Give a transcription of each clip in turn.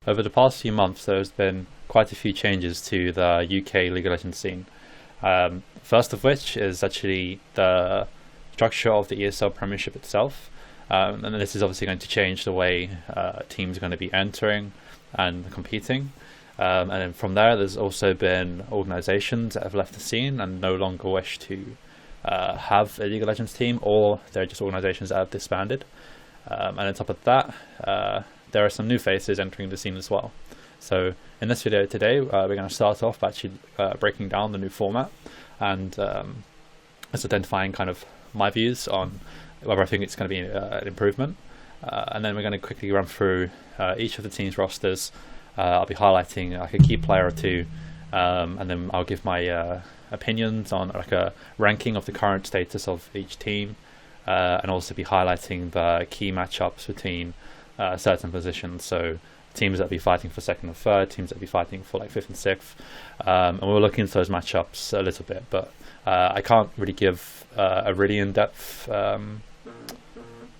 over the past few months, there's been quite a few changes to the UK League of Legends scene. First of which is actually the structure of the ESL Premiership itself. And this is obviously going to change the way teams are going to be entering and competing. And then from there's also been organisations that have left the scene and no longer wish to have a League of Legends team, or they're just organisations that have disbanded. And on top of that, there are some new faces entering the scene as well. So in this video today, we're going to start off by actually breaking down the new format and just identifying kind of my views on whether I think it's going to be an improvement. And then we're going to quickly run through each of the team's rosters. I'll be highlighting like a key player or two, and then I'll give my opinions on like a ranking of the current status of each team, and also be highlighting the key matchups between certain positions. So teams that will be fighting for second or third, teams that will be fighting for like fifth and sixth, and we'll look into those matchups a little bit, but I can't really give a really in-depth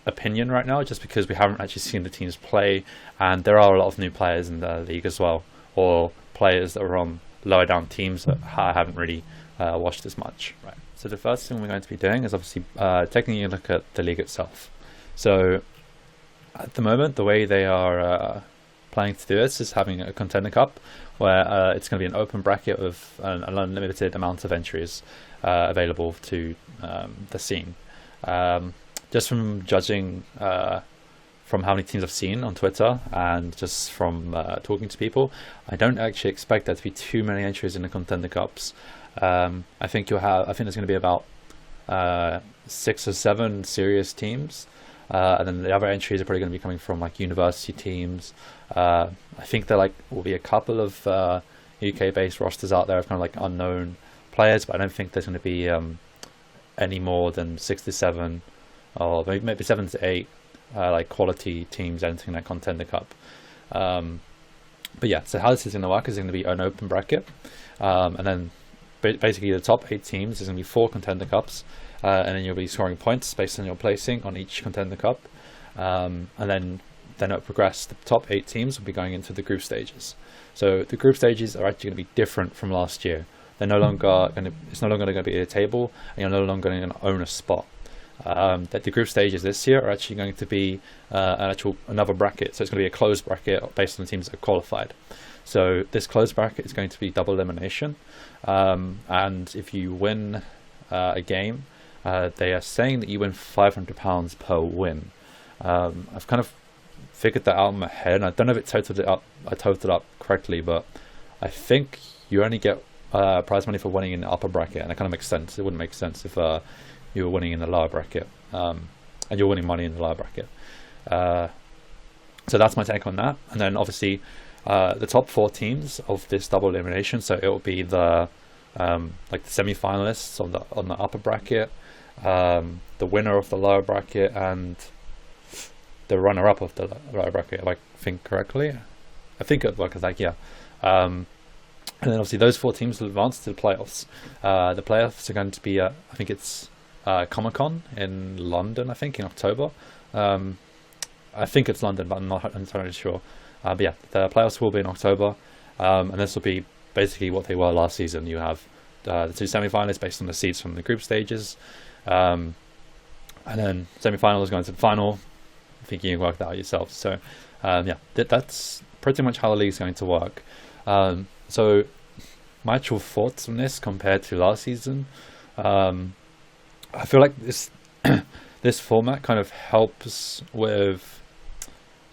opinion right now, just because we haven't actually seen the teams play, and there are a lot of new players in the league as well, or players that are on lower down teams that I haven't really watched as much. Right. So the first thing we're going to be doing is obviously taking a look at the league itself. So at the moment, the way they are planning to do this is having a Contender Cup, where it's going to be an open bracket with an unlimited amount of entries available to the scene. Just from judging from how many teams I've seen on Twitter and just from talking to people, I don't actually expect there to be too many entries in the Contender Cups. I think there's going to be about 6 or 7 serious teams, and then the other entries are probably going to be coming from like university teams. I think there will be a couple of UK-based rosters out there of kind of like unknown players, but I don't think there's going to be any more than 6 to 7, or maybe 7 to 8 like quality teams entering that Contender Cup. But yeah, so how this is going to work is going to be an open bracket, and then basically the top 8 teams is going to be 4 Contender Cups, and then you'll be scoring points based on your placing on each Contender Cup, and then it'll progress. The top 8 teams will be going into the group stages. So the group stages are actually going to be different from last year. They're no longer going to. It's no longer going to be a table, and you're no longer going to own a spot. That the group stages this year are actually going to be another bracket. So it's going to be a closed bracket based on the teams that are qualified. So this closed bracket is going to be double elimination, and if you win a game, they are saying that you win £500 per win. I've kind of figured that out in my head, and I don't know if I totaled it up correctly, but I think you only get prize money for winning in the upper bracket, and that kind of makes sense. It wouldn't make sense if you were winning in the lower bracket, and you're winning money in the lower bracket. So that's my take on that. And then obviously the top 4 teams of this double elimination, so it will be the like the semi-finalists on the upper bracket, the winner of the lower bracket, and the runner-up of the lower bracket, if I think correctly. I think it would work as like, yeah. And then obviously those 4 teams will advance to the playoffs. The playoffs are going to be, I think it's Comic-Con in London, I think, in October. I think it's London, but I'm not entirely sure. But yeah, the playoffs will be in October, and this will be basically what they were last season. You have the 2 semi-finalists based on the seeds from the group stages, and then semi-finals going to the final. I think you can work that out yourself. So yeah, that's pretty much how the league is going to work. So my actual thoughts on this compared to last season, I feel like this this format kind of helps with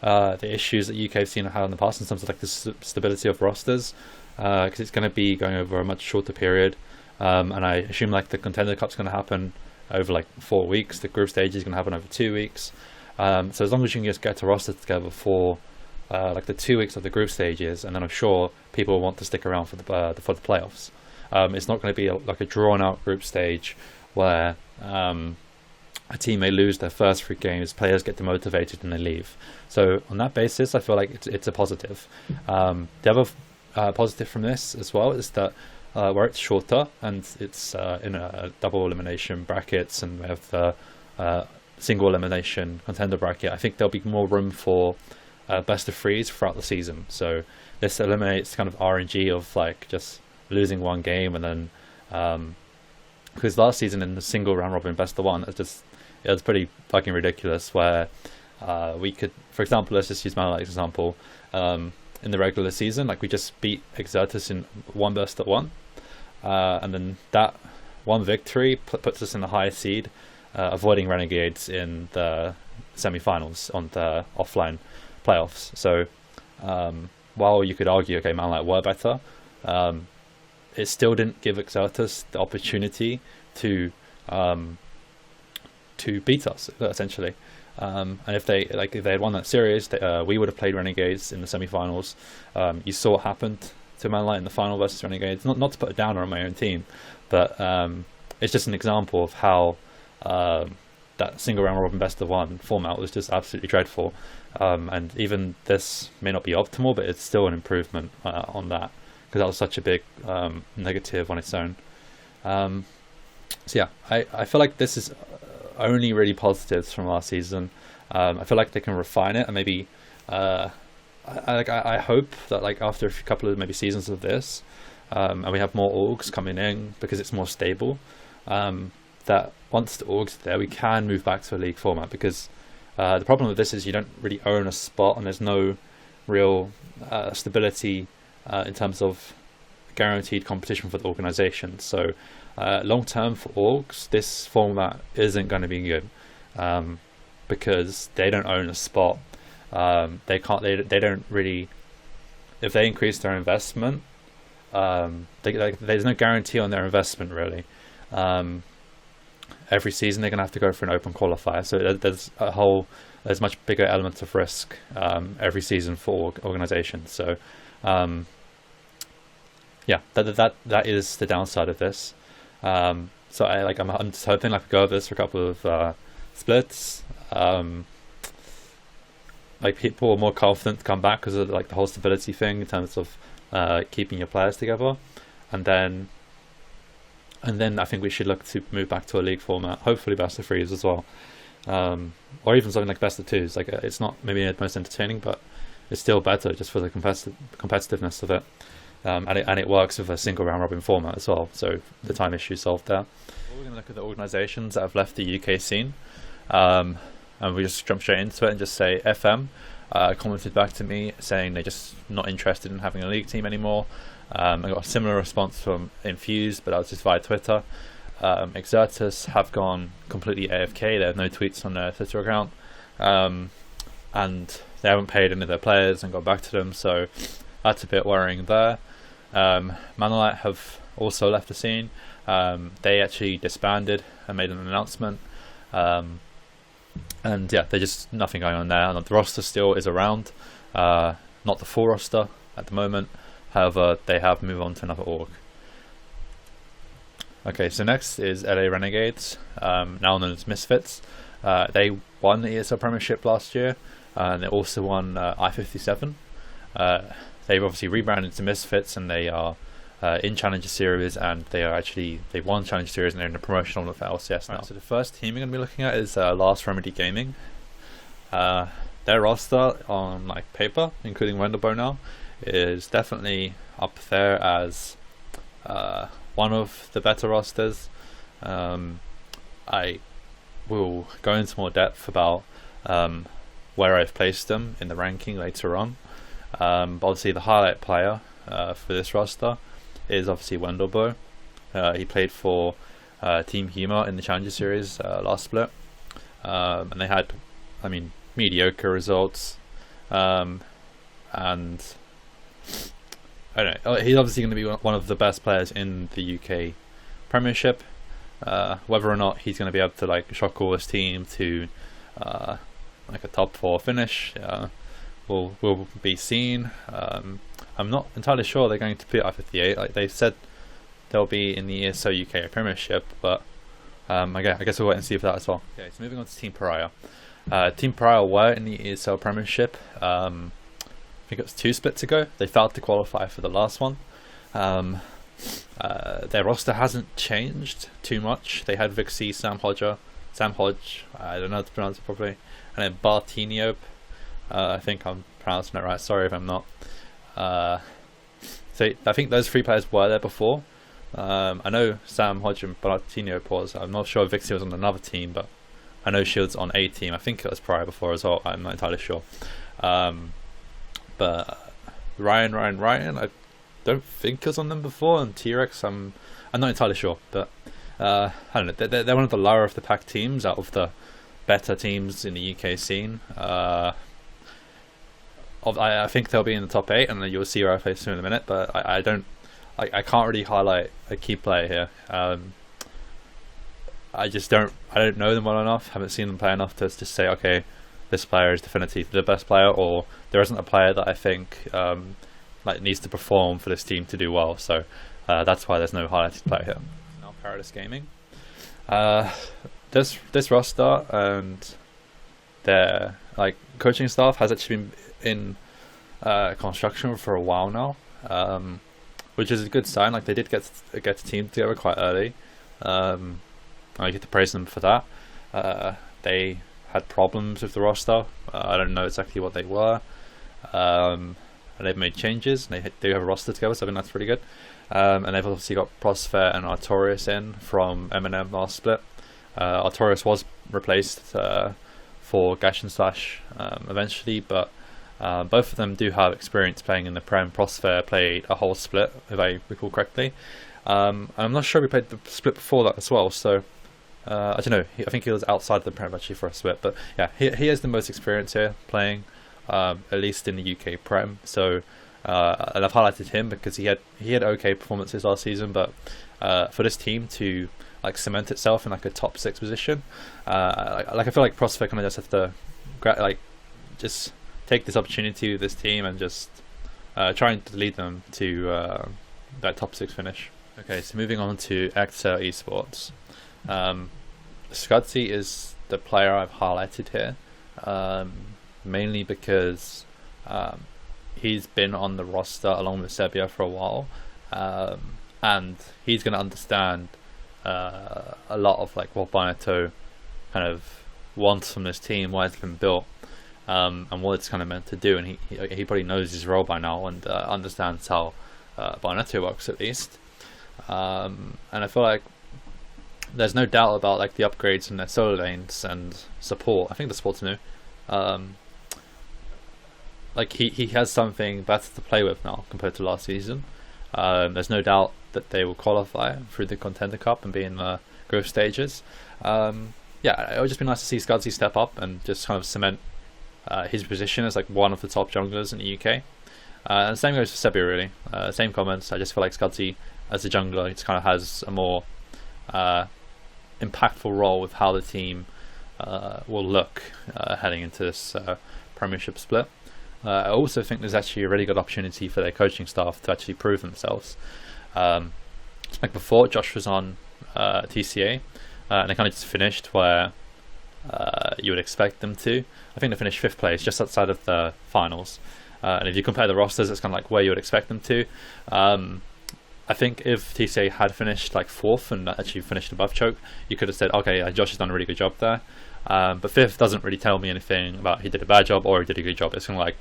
the issues that UK have seen had in the past in terms of like the stability of rosters, because it's going to be going over a much shorter period, and I assume like the Contender Cup's going to happen over like 4 weeks. The group stage is going to happen over 2 weeks. So as long as you can just get a roster together for like the 2 weeks of the group stages, and then I'm sure people will want to stick around for the playoffs. It's not going to be like a drawn out group stage where a team may lose their first 3 games, players get demotivated and they leave. So on that basis, I feel like it's a positive. The other positive from this as well is that where it's shorter and it's in a double elimination brackets, and we have the single elimination Contender bracket, I think there'll be more room for best of threes throughout the season. So this eliminates kind of RNG of like just losing one game and then because last season in the single round robin best of one, it was pretty fucking ridiculous where we could, for example, let's just use ManaLight example. In the regular season, like we just beat Exertus in one best of one, and then that one victory puts us in the highest seed, avoiding Renegades in the semi-finals on the offline playoffs. So while you could argue, okay, ManaLight were better, it still didn't give Exertus the opportunity to beat us essentially. And if they had won that series, we would have played Renegades in the semi-finals. You saw what happened to ManaLight in the final versus Renegades. Not to put a downer on my own team, but it's just an example of how that single round robin best of one format was just absolutely dreadful. And even this may not be optimal, but it's still an improvement on that, because that was such a big negative on its own. So yeah, I feel like this is only really positives from last season. I feel like they can refine it, and maybe I hope that like after a couple of maybe seasons of this, and we have more orgs coming in because it's more stable, that once the orgs are there, we can move back to a league format, because the problem with this is you don't really own a spot and there's no real stability in terms of guaranteed competition for the organization. So long term for orgs, this format isn't going to be good, because they don't own a spot. They don't really, if they increase their investment, there's no guarantee on their investment really. Every season they're going to have to go for an open qualifier, so there's much bigger elements of risk every season for organizations. So yeah, that is the downside of this. So I'm just hoping like we go over this for a couple of splits. Like people are more confident to come back because of like the whole stability thing in terms of keeping your players together, and then I think we should look to move back to a league format, hopefully best of threes as well, or even something like best of twos. Like it's not maybe the most entertaining, but it's still better just for the competitiveness of it. And it works with a single round robin format as well, so the time issue solved there. We're going to look at the organisations that have left the UK scene, and we just jump straight into it and just say FM commented back to me saying they're just not interested in having a league team anymore. I got a similar response from Infused, but that was just via Twitter. Exertus have gone completely AFK. They have no tweets on their Twitter account, and they haven't paid any of their players and got back to them, so that's a bit worrying there. ManaLight have also left the scene. They actually disbanded and made an announcement, and yeah, there's just nothing going on there. And the roster still is around, not the full roster at the moment. However, they have moved on to another org. Okay, so next is LA Renegades, now known as Misfits. They won the ESL Premiership last year, and they also won I-57. They've obviously rebranded to Misfits, and they are in Challenger Series, and they won Challenger Series, and they're in the promotional of LCS now. Right, so the first team we're going to be looking at is Last Remedy Gaming. Their roster on like paper, including Wendelbo now, is definitely up there as one of the better rosters. I will go into more depth about where I've placed them in the ranking later on. But obviously the highlight player for this roster is obviously Wendelbo. He played for Team Huma in the Challenger Series last split, and they had, mediocre results, and I don't know, he's obviously going to be one of the best players in the UK Premiership. Whether or not he's going to be able to like shock all his team to like a top 4 finish will be seen. I'm not entirely sure they're going to beat I-58. Like they said, they'll be in the ESL UK Premiership, but I guess we'll wait and see for that as well. Okay, so moving on to Team Paria. Team Paria were in the ESL Premiership. I think it was 2 splits ago. They failed to qualify for the last one. Their roster hasn't changed too much. They had Vixie, Sam Hodge, I don't know how to pronounce it properly, and then Bartinio. I think I'm pronouncing it right. Sorry if I'm not. So I think those 3 players were there before. I know Sam, Hodge and Bartino was. I'm not sure if Vixie was on another team, but I know she was on a team. I think it was Paria before as well. I'm not entirely sure. But Ryan, I don't think he was on them before. And T-Rex, I'm not entirely sure. But I don't know. They're one of the lower of the pack teams out of the better teams in the UK scene. I think they'll be in the top 8, and then you'll see where I place them in a minute. But I can't really highlight a key player here. I don't know them well enough. Haven't seen them play enough to just say, okay, this player is definitively the best player, or there isn't a player that I think needs to perform for this team to do well. So that's why there's no highlighted player here. Now Perilous Gaming. This roster and their coaching staff has actually been in construction for a while now, which is a good sign. They did get the team together quite early. I get to praise them for that. They had problems with the roster. I don't know exactly what they were. And they've made changes. They do have a roster together, so I think that's pretty good. And they've obviously got Prosper and Artorias in from M&M last split. Artorias was replaced for Gash and Slash eventually, but both of them do have experience playing in the Prem. Prosper played a whole split, if I recall correctly. I'm not sure we played the split before that as well, so I don't know. I think he was outside the Prem actually for a split, but yeah, he has the most experience here playing, at least in the UK Prem. So and I've highlighted him because he had okay performances last season, but for this team to cement itself in a top 6 position, I feel like Prosper kind of just have to just take this opportunity with this team and just trying to lead them to that top 6 finish. Okay, so moving on to eSports. Scudsy is the player I've highlighted here, mainly because he's been on the roster along with Sebia for a while, and he's going to understand a lot of what Banditos kind of wants from this team, why it's been built, and what it's kind of meant to do. And he probably knows his role by now and understands how Banditos works at least. And I feel like there's no doubt about the upgrades in their solo lanes and support. I think the support's new. He has something better to play with now compared to last season. There's no doubt that they will qualify through the Contender Cup and be in the group stages. Yeah, it would just be nice to see Scudsy step up and just kind of cement his position as one of the top junglers in the UK. And the same goes for Sebia really. Same comments. I just feel like Scudsy as a jungler just kind of has a more impactful role with how the team will look heading into this Premiership split. I also think there's actually a really good opportunity for their coaching staff to actually prove themselves. Before, Josh was on TCA, and they kind of just finished where you would expect them to. I think they finished 5th place, just outside of the finals. And if you compare the rosters, it's kind of where you would expect them to. I think if TCA had finished 4th and actually finished above choke, you could have said, okay, Josh has done a really good job there. But 5th doesn't really tell me anything about he did a bad job or he did a good job. It's kind of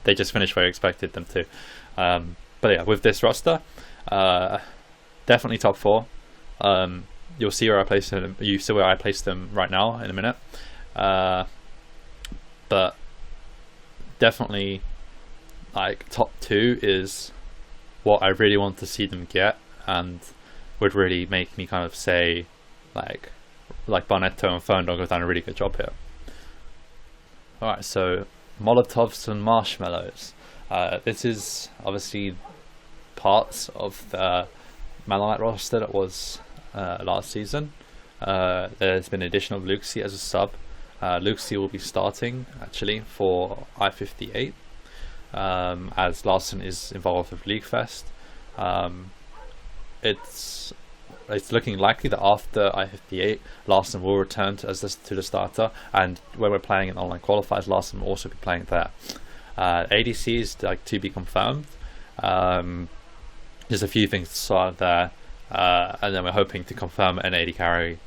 they just finished where I expected them to. But yeah, with this roster, definitely top 4. You'll see where I place them. You see where I place them right now in a minute. But definitely, top 2 is what I really want to see them get, and would really make me kind of say, Barnetto and Ferndog have done a really good job here. Alright, so Molotovs and Marshmallows. This is obviously parts of the ManaLight roster that was last season. There's been an addition of Luxie as a sub. Luxie will be starting actually for I-58, as Larson is involved with League Fest. It's looking likely that after I-58, Larson will return to the starter, and when we're playing in online qualifiers, Larson will also be playing there. ADC is to be confirmed. There's a few things to sort there, and then we're hoping to confirm an AD carry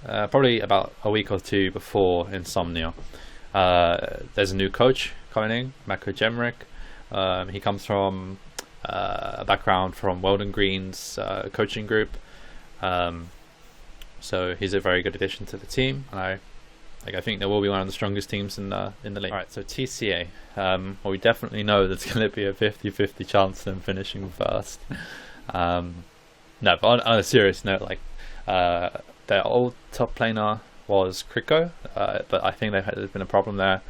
probably about a week or 2 before Insomnia. There's a new coach coming in, Mako Jemrick. He comes from a background from Weldon Green's coaching group, so he's a very good addition to the team, and I think they will be one of the strongest teams in the league. All right, so TCA. Well, we definitely know there's going to be a 50-50 chance of them finishing first. No, but on a serious note, like their old top laner was Kriko, but I think there's been a problem there.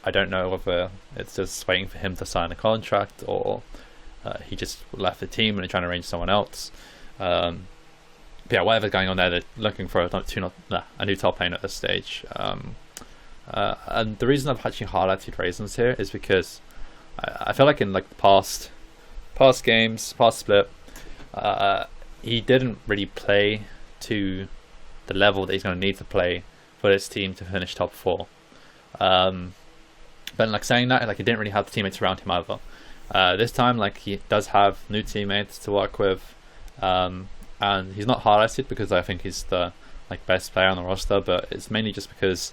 I don't know whether it's just waiting for him to sign a contract, or he just left the team and they're trying to arrange someone else. But yeah, whatever's going on there, they're looking for a new top lane at this stage. And the reason I've actually highlighted Raisins here is because I feel like in like the past games, past split, he didn't really play to the level that he's going to need to play for his team to finish top 4. But like saying that, like he didn't really have the teammates around him either. This time, like he does have new teammates to work with, and he's not highlighted because I think he's the like best player on the roster, but it's mainly just because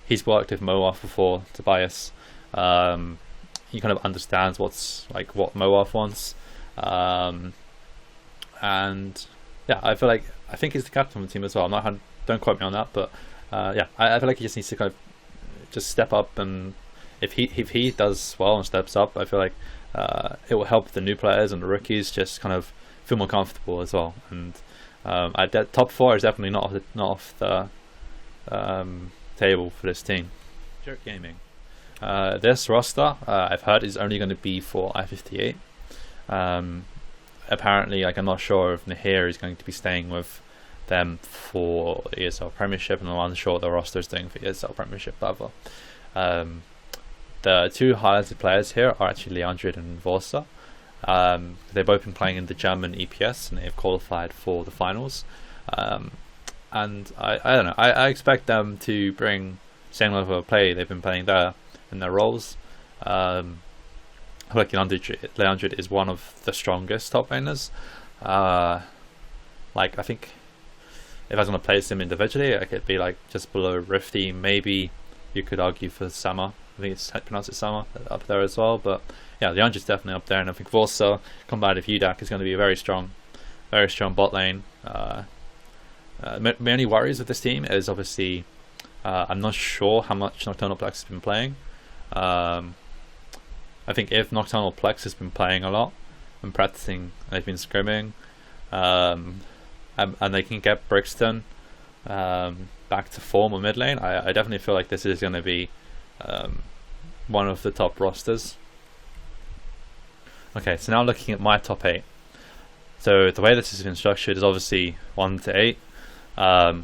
he's worked with Moaf before, Tobias. He kind of understands what Moaf wants, and yeah, I think he's the captain of the team as well. Don't quote me on that, but yeah, I feel like he just needs to kind of just step up, and if he does well and steps up, I feel like it will help the new players and the rookies just kind of feel more comfortable as well. And top 4 is definitely not off the table for this team. Joke Gaming. This roster, I've heard, is only going to be for I-58. Apparently, like I'm not sure if Nahir is going to be staying with them for ESL Premiership, and I'm unsure what the roster is doing for ESL Premiership either. The two highlighted players here are actually Leandrid and Vorsa. They've both been playing in the German EPS and they've qualified for the finals. And I don't know, I expect them to bring same level of play they've been playing there in their roles. I feel like Leandrid is one of the strongest top laners. Like I think if I was going to place him individually, I could be like just below Rifty. Maybe you could argue for Summer. I think it's pronounced it Summer up there as well. But yeah, Leandrid's definitely up there, and I think Vorsa combined with UDAC is going to be a very strong bot lane. My only worries with this team is obviously I'm not sure how much Nocturnal Plex has been playing. I think if Nocturnal Plex has been playing a lot and practicing, they've been scrimming, and they can get Brixton back to form or mid lane, I definitely feel like this is going to be one of the top rosters. Okay, so now looking at my top 8. So the way this has been structured is obviously 1 to 8,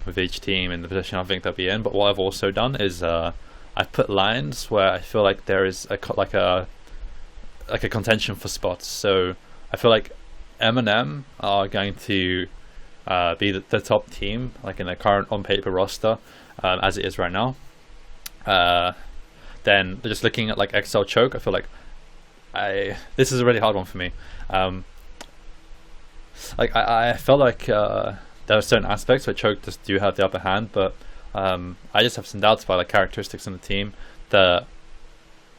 with each team in the position I think they'll be in. But what I've also done is I've put lines where I feel like there is a contention for spots. So I feel like M&M are going to be the top team, like in their current on paper roster, as it is right now. Then just looking at like XL Choke, I feel like this is a really hard one for me. Like I felt like there are certain aspects where Choke just do have the upper hand, but I just have some doubts about like characteristics in the team that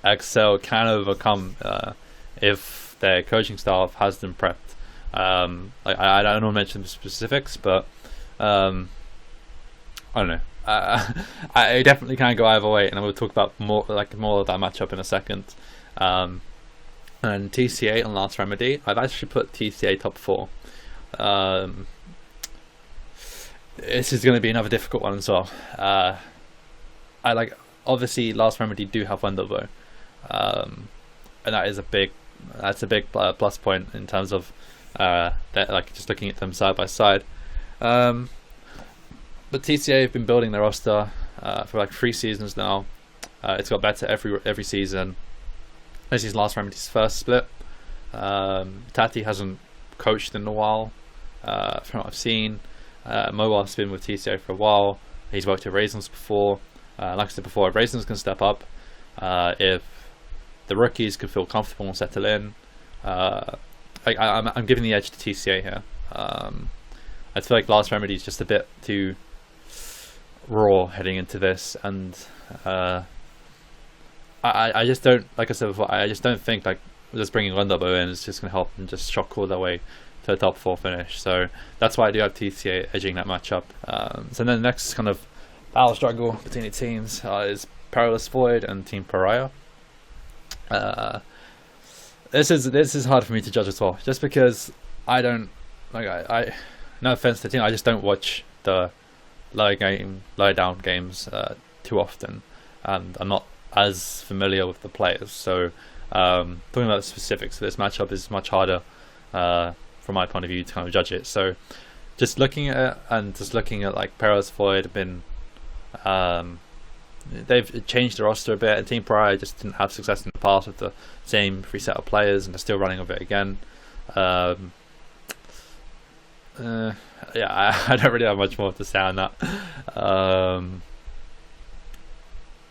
XL can overcome if their coaching staff has them prepped. Like I don't want to mention the specifics, but I don't know. I definitely can go either way, and I will talk about more of that matchup in a second. And TCA and Last Remedy, I've actually put TCA top 4. This is going to be another difficult one as well. Obviously Last Remedy do have Wendelbow, and that is a big plus point in terms of like just looking at them side by side. But TCA have been building their roster for like 3 seasons now. It's got better every season. This is Last Remedy's first split. Tati hasn't coached in a while, from what I've seen. Moaf's been with TCA for a while. He's worked with Raisins before. Like I said before, if Raisins can step up, if the rookies can feel comfortable and settle in, I'm giving the edge to TCA here. I feel like Last Remedy is just a bit too raw heading into this, and I just don't, like I said before, I just don't think like just bringing Lundabo in is just going to help them just shock all their way to a top 4 finish. So that's why I do have TCA edging that matchup. So then the next kind of battle struggle between the teams is Perilous Void and Team Paria. This is hard for me to judge as well, just because I don't like I no offense to the team, I just don't watch the low down games too often, and I'm not as familiar with the players. So talking about the specifics of this matchup is much harder from my point of view to kind of judge it. So just looking at it, and just looking at like Perilous Void have been they've changed the roster a bit, and Team Paria just didn't have success in the past with the same 3 set of players, and they're still running with it again. Yeah, I don't really have much more to say on that.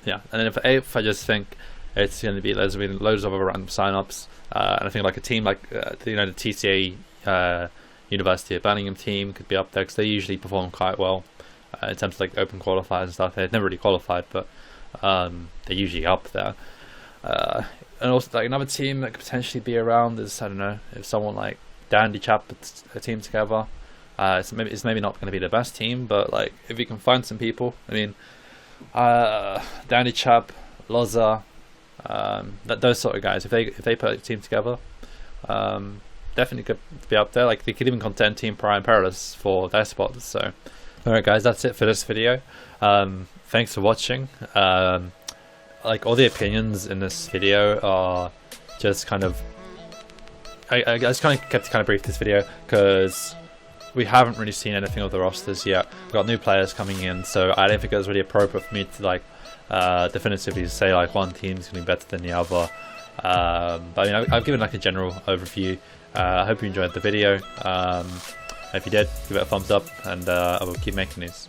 Yeah, and then for 8th, I just think it's going to be there's been loads of other random signups, and I think like a team like the TCA University of Birmingham team could be up there because they usually perform quite well in terms of like open qualifiers and stuff. They've never really qualified, but they're usually up there. And also like another team that could potentially be around is, I don't know, if someone like Dandy Chap puts a team together. It's maybe not going to be the best team, but like if you can find some people, I mean, Dandy Chap, Loza, those sort of guys, if they put a team together, definitely could be up there. Like they could even contend Team Paria and Perilous for their spots. So, alright guys, that's it for this video. Thanks for watching. Like all the opinions in this video are just kind of, I just kind of kept it kind of brief this video because we haven't really seen anything of the rosters yet. We've got new players coming in, so I don't think it was really appropriate for me to like definitively say like one team's going to be better than the other. But I mean, I've given like a general overview. I hope you enjoyed the video. If you did, give it a thumbs up, and I will keep making these.